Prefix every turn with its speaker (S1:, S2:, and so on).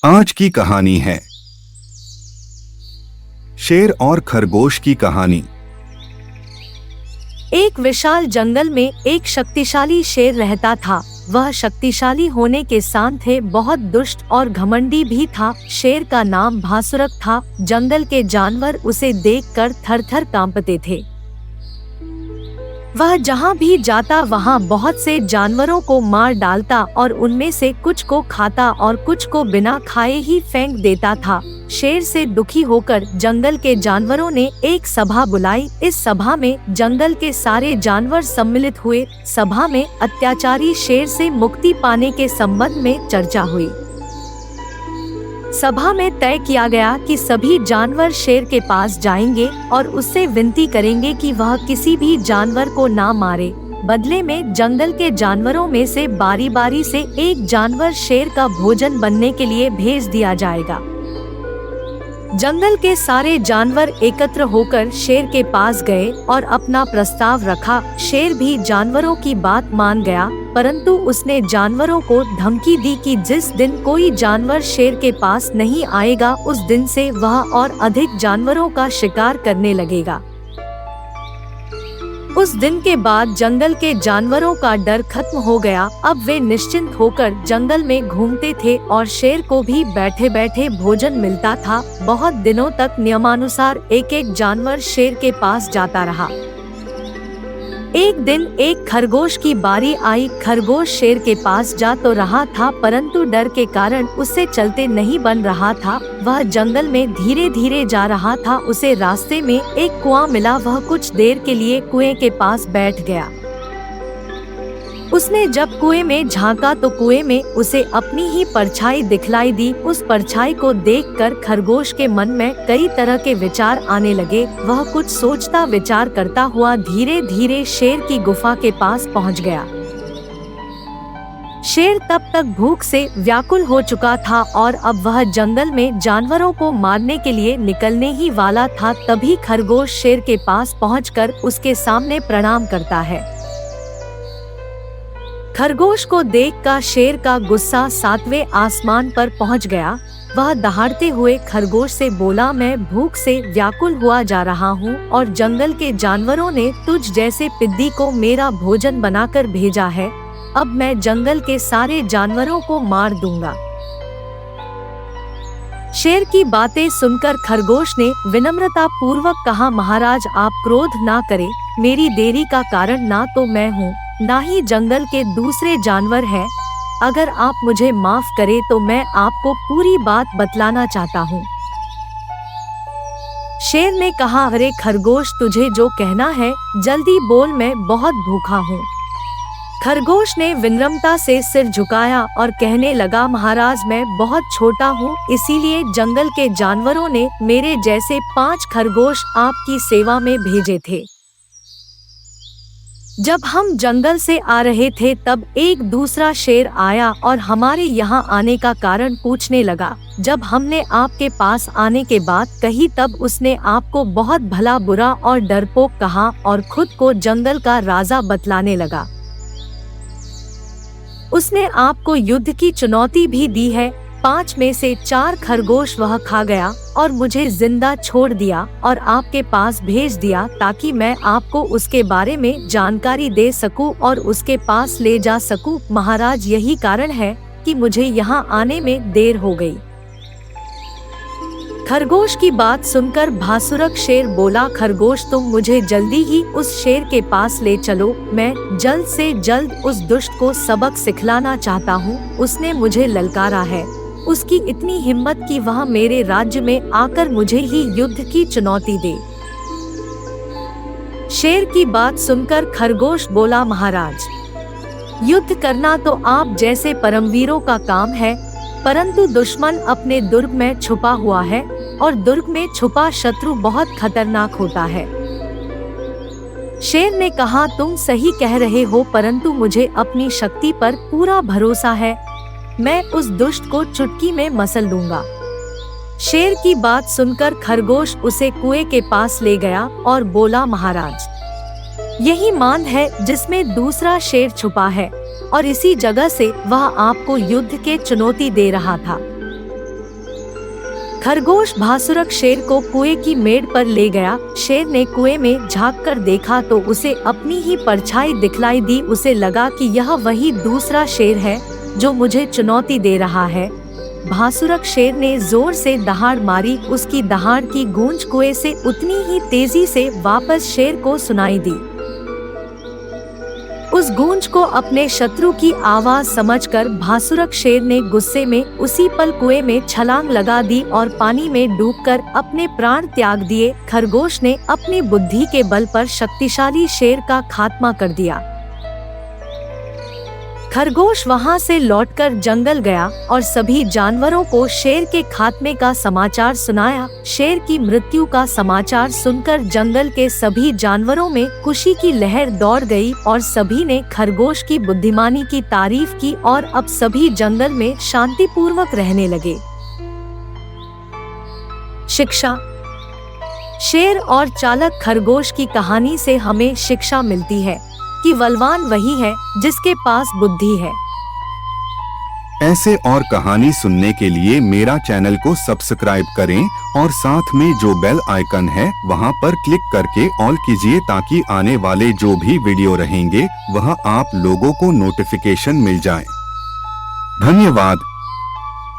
S1: आज की कहानी है शेर और खरगोश की कहानी।
S2: एक विशाल जंगल में एक शक्तिशाली शेर रहता था। वह शक्तिशाली होने के साथ ही बहुत दुष्ट और घमंडी भी था। शेर का नाम भासुरक था। जंगल के जानवर उसे देखकर थर-थर कांपते थे। वह जहाँ भी जाता वहाँ बहुत से जानवरों को मार डालता और उनमें से कुछ को खाता और कुछ को बिना खाए ही फेंक देता था। शेर से दुखी होकर जंगल के जानवरों ने एक सभा बुलाई। इस सभा में जंगल के सारे जानवर सम्मिलित हुए। सभा में अत्याचारी शेर से मुक्ति पाने के संबंध में चर्चा हुई। सभा में तय किया गया कि सभी जानवर शेर के पास जाएंगे और उससे विनती करेंगे कि वह किसी भी जानवर को ना मारे। बदले में जंगल के जानवरों में से बारी बारी से एक जानवर शेर का भोजन बनने के लिए भेज दिया जाएगा। जंगल के सारे जानवर एकत्र होकर शेर के पास गए और अपना प्रस्ताव रखा। शेर भी जानवरों की बात मान गया, परंतु उसने जानवरों को धमकी दी कि जिस दिन कोई जानवर शेर के पास नहीं आएगा उस दिन से वह और अधिक जानवरों का शिकार करने लगेगा। उस दिन के बाद जंगल के जानवरों का डर खत्म हो गया। अब वे निश्चिंत होकर जंगल में घूमते थे और शेर को भी बैठे बैठे भोजन मिलता था। बहुत दिनों तक नियमानुसार एक एक जानवर शेर के पास जाता रहा। एक दिन एक खरगोश की बारी आई। खरगोश शेर के पास जा तो रहा था, परंतु डर के कारण उससे चलते नहीं बन रहा था। वह जंगल में धीरे धीरे जा रहा था। उसे रास्ते में एक कुआं मिला। वह कुछ देर के लिए कुएं के पास बैठ गया। उसने जब कुएं में झांका तो कुएं में उसे अपनी ही परछाई दिखलाई दी। उस परछाई को देखकर खरगोश के मन में कई तरह के विचार आने लगे। वह कुछ सोचता विचार करता हुआ धीरे धीरे शेर की गुफा के पास पहुंच गया। शेर तब तक भूख से व्याकुल हो चुका था और अब वह जंगल में जानवरों को मारने के लिए निकलने ही वाला था। तभी खरगोश शेर के पास पहुंचकर उसके सामने प्रणाम करता है। खरगोश को देखकर शेर का गुस्सा 7वें आसमान पर पहुंच गया। वह दहाड़ते हुए खरगोश से बोला, मैं भूख से व्याकुल हुआ जा रहा हूँ और जंगल के जानवरों ने तुझ जैसे पिद्दी को मेरा भोजन बनाकर भेजा है। अब मैं जंगल के सारे जानवरों को मार दूंगा। शेर की बातें सुनकर खरगोश ने विनम्रता पूर्वक कहा, महाराज आप क्रोध ना करें। मेरी देरी का कारण ना तो मैं हूँ ना ही जंगल के दूसरे जानवर हैं। अगर आप मुझे माफ करें तो मैं आपको पूरी बात बतलाना चाहता हूँ। शेर ने कहा, अरे खरगोश तुझे जो कहना है जल्दी बोल, मैं बहुत भूखा हूँ। खरगोश ने विनम्रता से सिर झुकाया और कहने लगा, महाराज मैं बहुत छोटा हूँ, इसीलिए जंगल के जानवरों ने मेरे जैसे 5 खरगोश आपकी सेवा में भेजे थे। जब हम जंगल से आ रहे थे तब एक दूसरा शेर आया और हमारे यहाँ आने का कारण पूछने लगा। जब हमने आपके पास आने के बात कही तब उसने आपको बहुत भला बुरा और डरपोक कहा और खुद को जंगल का राजा बतलाने लगा। उसने आपको युद्ध की चुनौती भी दी है। 5 में से 4 खरगोश वह खा गया और मुझे जिंदा छोड़ दिया और आपके पास भेज दिया ताकि मैं आपको उसके बारे में जानकारी दे सकूं और उसके पास ले जा सकूं। महाराज यही कारण है कि मुझे यहाँ आने में देर हो गई। खरगोश की बात सुनकर भासुरक शेर बोला, खरगोश तुम मुझे जल्दी ही उस शेर के पास ले चलो। मैं जल्द से जल्द उस दुष्ट को सबक सिखलाना चाहता हूँ। उसने मुझे ललकारा है। उसकी इतनी हिम्मत कि वह मेरे राज्य में आकर मुझे ही युद्ध की चुनौती दे। शेर की बात सुनकर खरगोश बोला, महाराज युद्ध करना तो आप जैसे परमवीरों का काम है, परंतु दुश्मन अपने दुर्ग में छुपा हुआ है और दुर्ग में छुपा शत्रु बहुत खतरनाक होता है। शेर ने कहा, तुम सही कह रहे हो, परंतु मुझे अपनी शक्ति पर पूरा भरोसा है। मैं उस दुष्ट को चुटकी में मसल दूंगा। शेर की बात सुनकर खरगोश उसे कुएं के पास ले गया और बोला, महाराज यही मान है जिसमें दूसरा शेर छुपा है और इसी जगह से वह आपको युद्ध के चुनौती दे रहा था। खरगोश भासुरक शेर को कुएं की मेड़ पर ले गया। शेर ने कुएं में झांक कर देखा तो उसे अपनी ही परछाई दिखलाई दी। उसे लगा कि यह वही दूसरा शेर है जो मुझे चुनौती दे रहा है। भासुरक शेर ने जोर से दहाड़ मारी। उसकी दहाड़ की गूंज कुएं से उतनी ही तेजी से वापस शेर को सुनाई दी। उस गूंज को अपने शत्रु की आवाज समझकर भासुरक शेर ने गुस्से में उसी पल कुएं में छलांग लगा दी और पानी में डूबकर अपने प्राण त्याग दिए। खरगोश ने अपनी बुद्धि के बल पर शक्तिशाली शेर का खात्मा कर दिया। खरगोश वहां से लौटकर जंगल गया और सभी जानवरों को शेर के खात्मे का समाचार सुनाया। शेर की मृत्यु का समाचार सुनकर जंगल के सभी जानवरों में खुशी की लहर दौड़ गई और सभी ने खरगोश की बुद्धिमानी की तारीफ की और अब सभी जंगल में शांतिपूर्वक रहने लगे। शिक्षा। शेर और चालाक खरगोश की कहानी से हमें शिक्षा मिलती है कि बलवान वही है जिसके पास बुद्धि है।
S1: ऐसे और कहानी सुनने के लिए मेरा चैनल को सब्सक्राइब करें और साथ में जो बेल आइकन है वहां पर क्लिक करके ऑल कीजिए ताकि आने वाले जो भी वीडियो रहेंगे वह आप लोगों को नोटिफिकेशन मिल जाए। धन्यवाद।